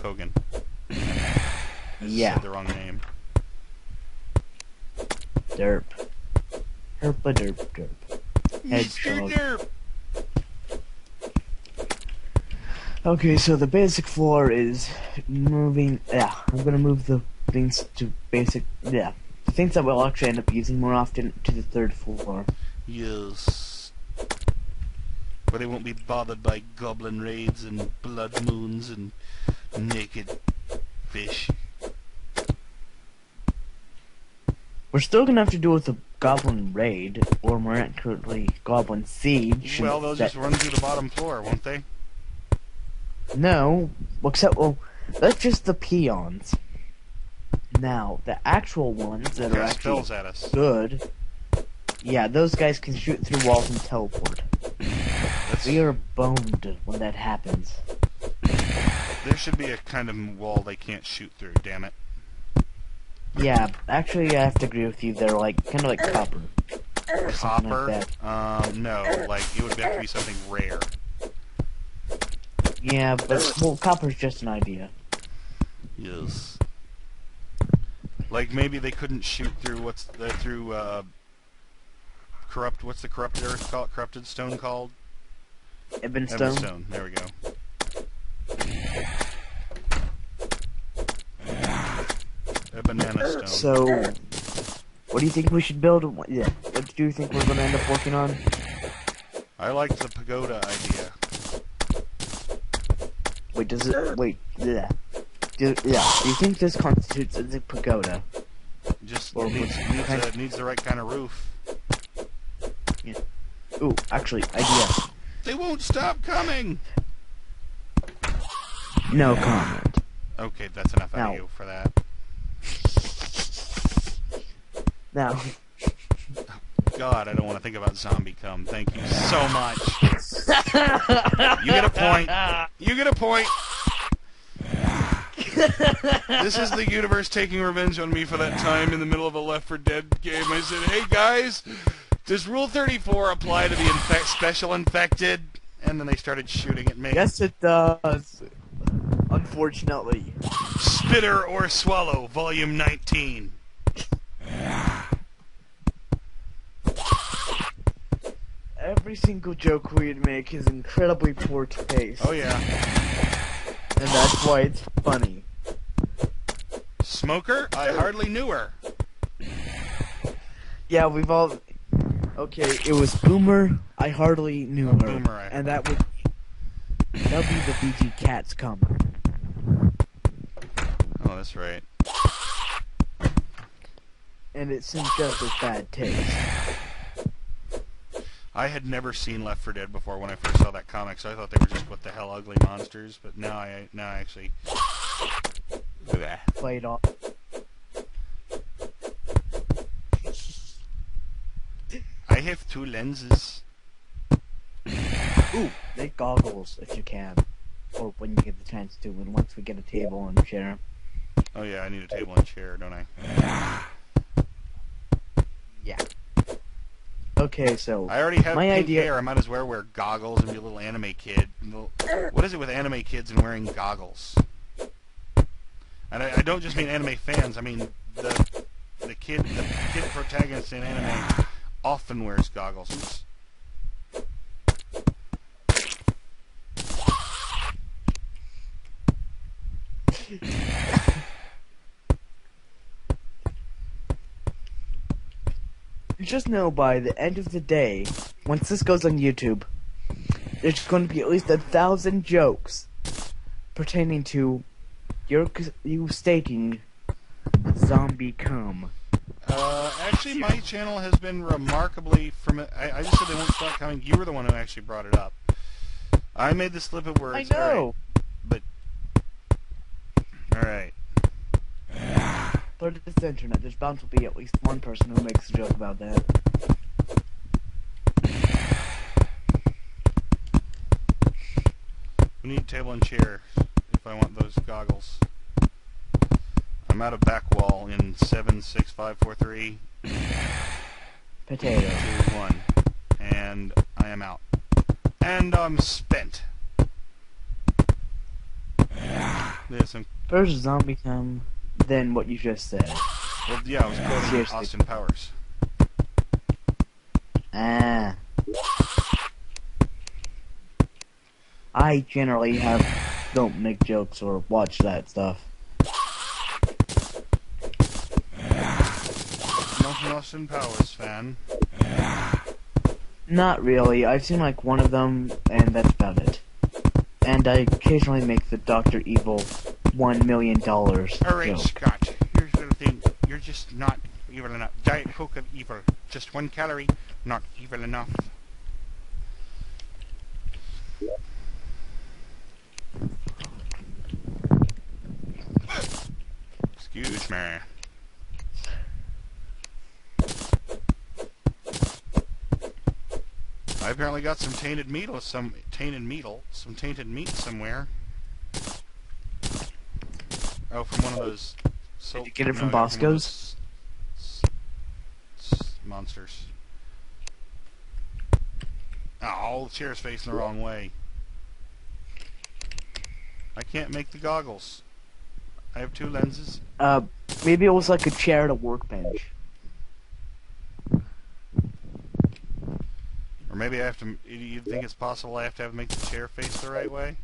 Hogan. I Yeah. said the wrong name. Derp. Herpa derp derp. Mr. Hedgehog. Derp! Okay, so the basic floor is moving. Yeah, I'm gonna move the things to basic. Yeah, the things that we'll actually end up using more often to the third floor. Yes. Where they won't be bothered by goblin raids and blood moons and naked fish. We're still gonna have to deal with the goblin raid, or more accurately, goblin siege. Well, they'll just run through the bottom floor, won't they? No, except, well, that's just the peons. Now, the actual ones that are Cast actually spells at us. good, yeah, those guys can shoot through walls and teleport. We are boned when that happens. There should be a kind of wall they can't shoot through, damn it. Yeah, actually, I have to agree with you. They're like kind of like copper. Or something Copper? like that. No, like, it would have to be something rare. Yeah, but well, copper's just an idea. Yes. Like, maybe they couldn't shoot through what's the corrupted earth called? Corrupted stone called? Ebon stone. Stone. There we go. A banana stone. So, what do you think we should build? Yeah, what do you think we're gonna end up working on? I like the pagoda idea. Wait, does it? Wait, yeah. Do you think this constitutes as a pagoda? Just Or needs the right kind of roof. Yeah. Ooh, actually, idea. They won't stop coming! No comment. Okay, that's enough out Now. of you for that. Now, God, I don't want to think about zombie cum. Thank you so much. You get a point. You get a point. This is the universe taking revenge on me for that time in the middle of a Left 4 Dead game. I said, hey guys, does Rule 34 apply to the special infected? And then they started shooting at me. yes, it does. Unfortunately. Spitter or Swallow, Volume 19. Every single joke we'd make is incredibly poor taste. Oh yeah. And that's why it's funny. Smoker? I hardly knew her. Yeah, we've all... Okay, it was Boomer, I hardly knew her. Boomer, and that would be the BG Cats comment. Oh, that's right. And it seems just as bad taste. I had never seen Left 4 Dead before when I first saw that comic, so I thought they were just what the hell ugly monsters. But now I actually Played off. I have two lenses. Ooh, make goggles if you can. Or when you get the chance to, and once we get a table and chair. Oh yeah, I need a table and chair, don't I? Yeah. Okay, so I already have my pink idea. hair. I might as well wear goggles and be a little anime kid. What is it with anime kids and wearing goggles? And I don't just mean anime fans. I mean the kid protagonist in anime often wears goggles. Just know by the end of the day, once this goes on YouTube, there's going to be at least 1,000 jokes pertaining to you stating zombie cum. Actually, my channel has been remarkably I just said they won't stop coming. You were the one who actually brought it up. I made the slip of words. I know. All right. But it's the internet. There's bound to be at least one person who makes a joke about that. We need a table and chair if I want those goggles. I'm out of back wall in 7, 6, 5, 4, 3, Potato. 2, 1. And I am out. And I'm spent. There's some. First zombie come, then what you just said. Well, yeah, I was quoting Seriously. Austin Powers. Ah. I generally don't make jokes or watch that stuff. Not an Austin Powers fan. Not really. I've seen like one of them, and that's about it. And I occasionally make the Dr. Evil $1 million Alright, joke. Scott. Here's the thing. You're just not evil enough. Diet Coke of evil. Just 1 calorie. Not evil enough. Excuse me. I apparently got some tainted meat somewhere. Oh, from one of those. Did you get it from no, one of Bosco's? those monsters. Oh, the chair's facing the wrong way. I can't make the goggles. I have 2 lenses. Maybe it was like a chair at a workbench. Or maybe I have to... You think it's possible I have to make the chair face the right way?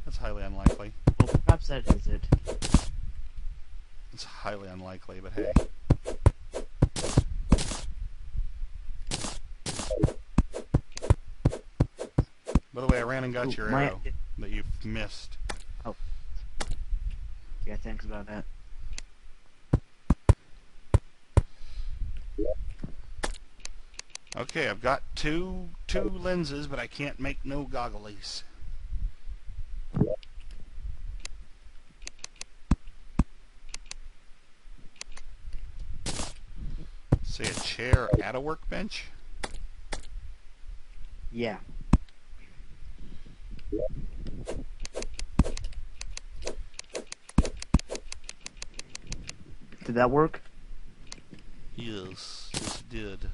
That's highly unlikely. Well, perhaps that is it. It's highly unlikely, but hey. By the way, I ran and got your arrow that you missed. Oh. Yeah, thanks about that. Okay, I've got two lenses, but I can't make no goggles. Say a chair at a workbench? Yeah. Did that work? Yes, it did.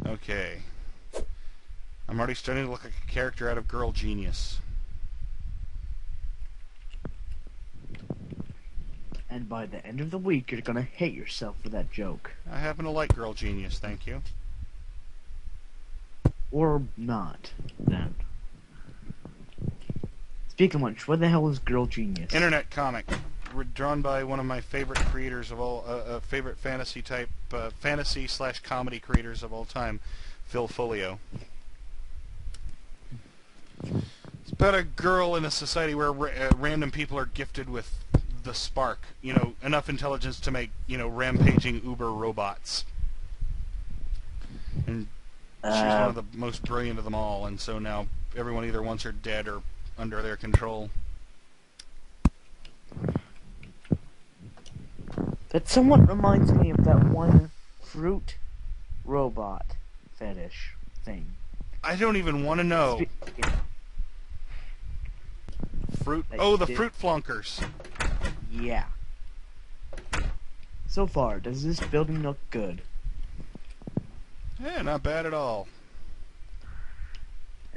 Okay. I'm already starting to look like a character out of Girl Genius. And by the end of the week, you're gonna hate yourself for that joke. I happen to like Girl Genius, thank you. Or not, then. Speaking of which, what the hell is Girl Genius? Internet comic. Drawn by one of my favorite creators of all, favorite fantasy/comedy creators of all time, Phil Folio. It's about a girl in a society where random people are gifted with the spark, you know, enough intelligence to make, you know, rampaging uber robots. And she's one of the most brilliant of them all, and so now everyone either wants her dead or under their control. That somewhat reminds me of that one fruit robot fetish thing. I don't even want to know. Fruit? Oh, the fruit flunkers. Yeah. So far, does this building look good? Yeah, not bad at all.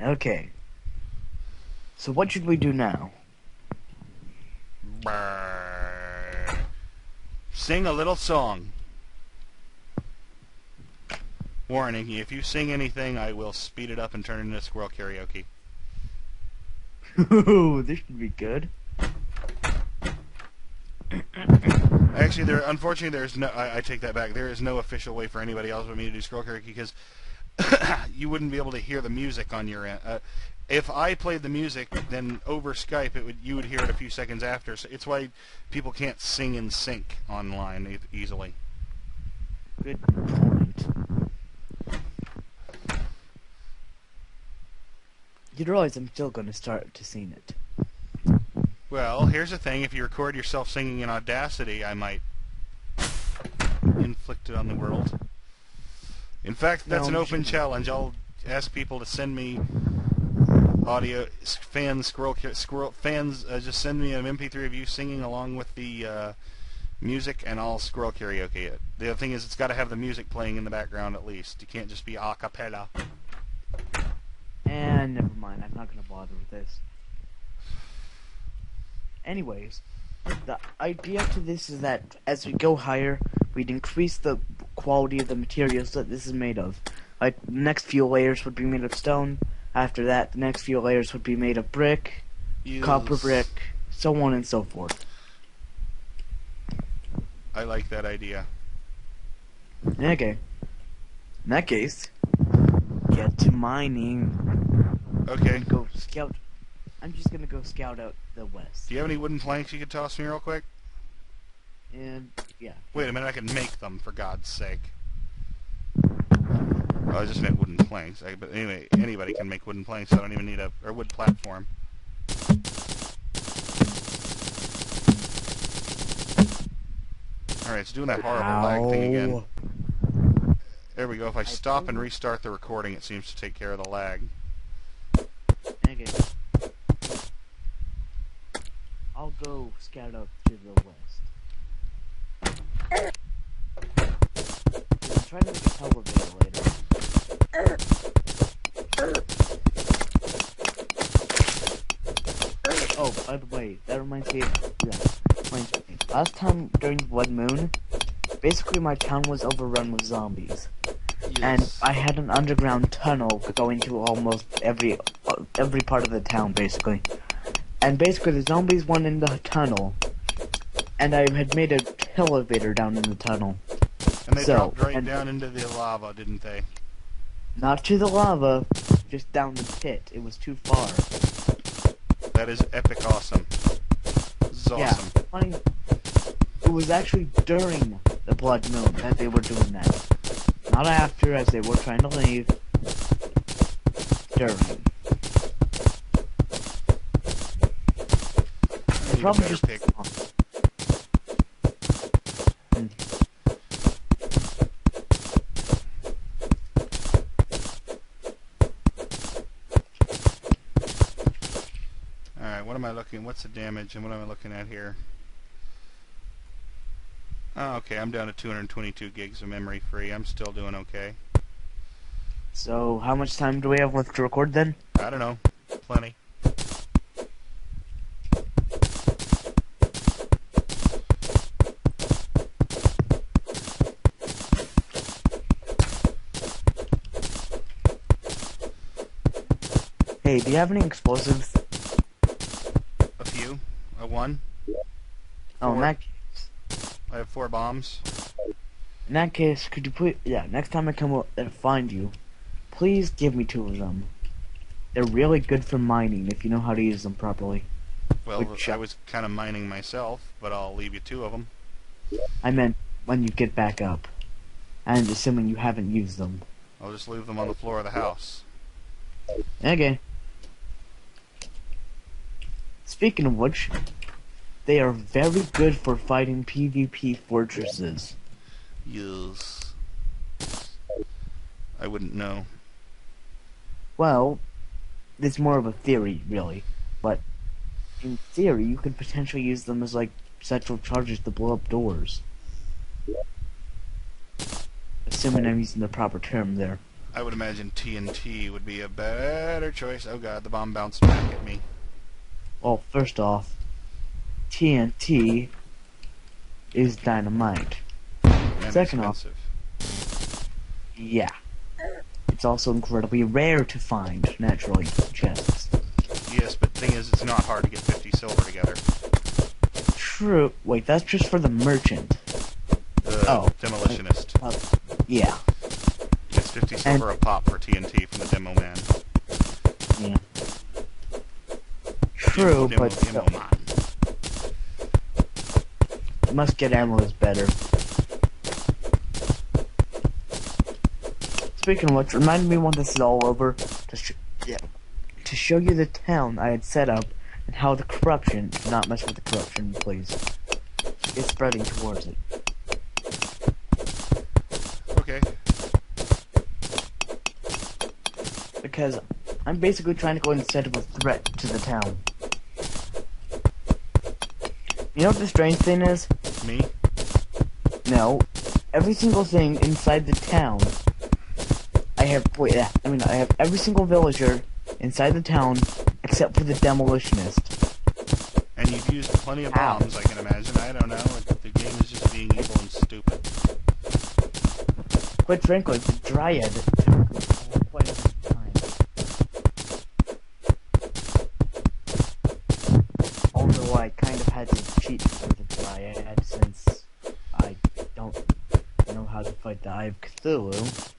Okay. So what should we do now? Brrr. Sing a little song. Warning, if you sing anything, I will speed it up and turn it into squirrel karaoke. Ooh, this should be good. Actually, unfortunately, there's no. I take that back. There is no official way for anybody else but me to do squirrel karaoke because you wouldn't be able to hear the music on your end. If I played the music, then over Skype, you would hear it a few seconds after. So it's why people can't sing in sync online easily. Good point. You realize I'm still going to start to sing it. Well, here's the thing. If you record yourself singing in Audacity, I might inflict it on the world. In fact, that's an open challenge. I'll ask people to send me audio fans, just send me an MP3 of you singing along with the music, and I'll squirrel karaoke it. The other thing is, it's got to have the music playing in the background at least. You can't just be a cappella. I'm not gonna bother with this. Anyways, the idea to this is that as we go higher, we'd increase the quality of the materials that this is made of. Like, the next few layers would be made of stone. After that, the next few layers would be made of brick, copper brick, so on and so forth. I like that idea. Okay. In that case, get to mining. Okay. And go scout. I'm just gonna go scout out the west. Do you have any wooden planks you could toss me real quick? And yeah. Wait a minute, I can make them, for God's sake. Well, I just meant wooden planks. But anyway, anybody can make wooden planks, so I don't even need a wood platform. Alright, it's doing that horrible lag thing again. There we go. If I stop and restart the recording, it seems to take care of the lag. Okay. I'll go scout out to the west. I'm trying to make a televator later. Oh, by the way, that reminds me of, last time during the Blood Moon, basically my town was overrun with zombies. Yes. And I had an underground tunnel going to almost every part of the town, basically. And basically the zombies went in the tunnel, and I had made a elevator down in the tunnel. And they dropped right down into the lava, didn't they? Not to the lava, just down the pit. It was too far. That is epic awesome. This is awesome. Yeah, funny. It was actually during the Blood Moon that they were doing that. Not after, as they were trying to leave. During. Probably just pick. Alright, what am I looking? What's the damage and what am I looking at here? Oh, okay, I'm down to 222 gigs of memory free. I'm still doing okay. So, how much time do we have left to record then? I don't know. Plenty. Hey, do you have any explosives? A few. A one. Oh, in Four. that case, I have 4 bombs. could you please, next time I come up and find you, please give me 2 of them. They're really good for mining if you know how to use them properly. Well, I was kind of mining myself, but I'll leave you 2 of them. I meant when you get back up. And assuming you haven't used them. I'll just leave them on the floor of the house. Okay. Speaking of which, they are very good for fighting PvP fortresses. Yes. I wouldn't know. Well, it's more of a theory, really. But in theory, you could potentially use them as, like, central charges to blow up doors. Assuming I'm using the proper term there. I would imagine TNT would be a better choice. Oh god, the bomb bounced back at me. Well, first off, TNT is dynamite. And Second expensive. Yeah. It's also incredibly rare to find, naturally, chests. Yes, but the thing is, it's not hard to get 50 silver together. True. Wait, that's just for the merchant. The demolitionist. Yeah. It's 50 silver a pop for TNT from the demo man. Yeah. True, Demo but still, man. must get ammo is better. Speaking of which, remind me when this is all over to show you the town I had set up and how the corruption, not mess with the corruption, please, is spreading towards it. Okay. Because I'm basically trying to go instead of a threat to the town. You know what the strange thing is? Me? No. Every single thing inside the town, I have every single villager inside the town, except for the demolitionist. And you've used plenty of Ow. bombs, I can imagine. I don't know. The game is just being evil and stupid. Quite frankly, the Dryad took quite a bit of time. Although I kind of had to cheat for the Dryad since I don't know how to fight the Eye of Cthulhu.